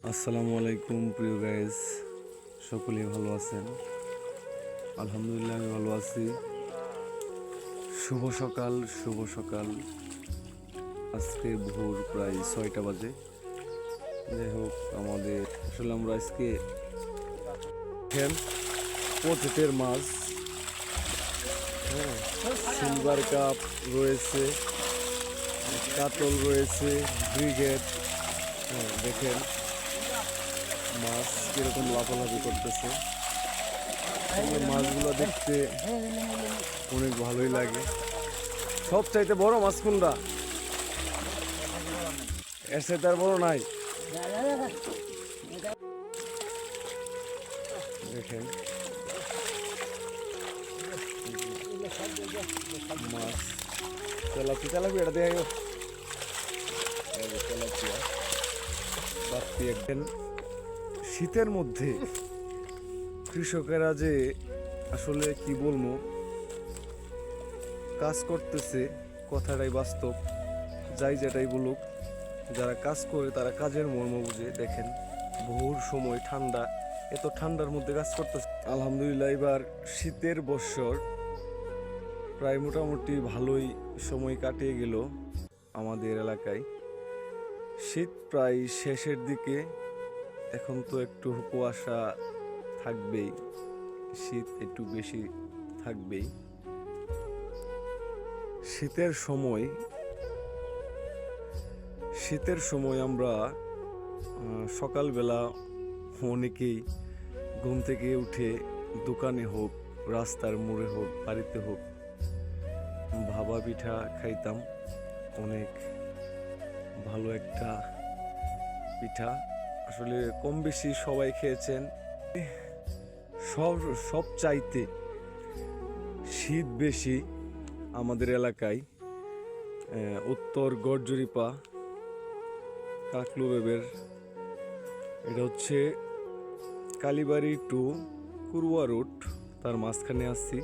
আসসালামু আলাইকুম প্রিয় গাইজ, সকলেই ভালো আছেন? আলহামদুলিল্লাহ আমি ভালো আছি। শুভ সকাল শুভ সকাল। আজকে ভোর প্রায় 6টা বাজে। যাই হোক, আমাদের আসলে আমরা আজকে পচেটের মাছ, হ্যাঁ, সিলভার কাপ রয়েছে, কাতল রয়েছে, ব্রিগেড। হ্যাঁ, দেখেন মাছ কিরকম লাফালাফি করতেছে। মাছগুলো দেখতে অনেক ভালোই লাগে। সব চাইতে বড় মাছ কোনটা? এর সাথে আর বড় নাই। দেখেন মাছ, তেলাপিয়া তেলাপিয়া এটা দেখো, তেলাপিয়া বাপ্পি। একদিন শীতের মধ্যে কৃষকেরা যে আসলে কি বলবো, কাজ করতেছে, কথাটাই বাস্তব। যাই যেটাই বলুক, যারা কাজ করে তারা কাজের মর্ম বুঝে। দেখেন ভোর সময় ঠান্ডা, এত ঠান্ডার মধ্যে কাজ করতেছে। আলহামদুলিল্লাহ, এবার শীতের বৎসর প্রায় মোটামুটি ভালোই সময় কাটিয়ে গেল আমাদের এলাকায়। শীত প্রায় শেষের দিকে, এখন তো একটু কুয়াশা থাকবেই, শীত একটু বেশি থাকবেই। শীতের সময় আমরা সকালবেলা অনেকেই ঘুম থেকে উঠে দোকানে হোক, রাস্তার মোড়ে হোক, বাড়িতে হোক, ভাপা পিঠা খাইতাম। অনেক ভালো একটা পিঠা, আসলে কম বেশি সবাই খেয়েছেন। সব চাইতে শীত বেশি আমাদের এলাকায় উত্তর গড়জরিপা কাকলুবেবের, এটা হচ্ছে কালীবাড়ি টু কুরুয়া রোড, তার মাঝখানে আসছি,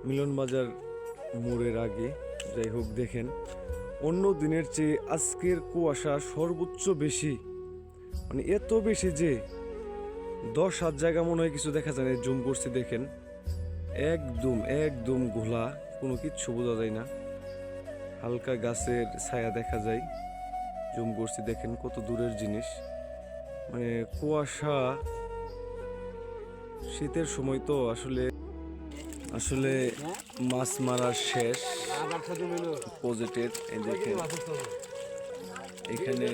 মিলন বাজার মোড়ের আগে। যাই হোক, দেখেন অন্য দিনের চেয়ে আজকের কুয়াশা সর্বোচ্চ বেশি, মানে এত বেশি যে 10-7 জায়গা মনে হয় কিছু দেখা যায় না। জুম করছি, দেখেন একদম একদম ঘোলা, কোনো কিচ্ছু বোঝা যায় না। হালকা গাছের ছায়া দেখা যায়। জুম করছি, দেখেন কত দূরের জিনিস। মানে কুয়াশা, শীতের সময় তো আসলে আসলে মাছ মারার শেষ পজিটিভ। এই দেখেন এখানে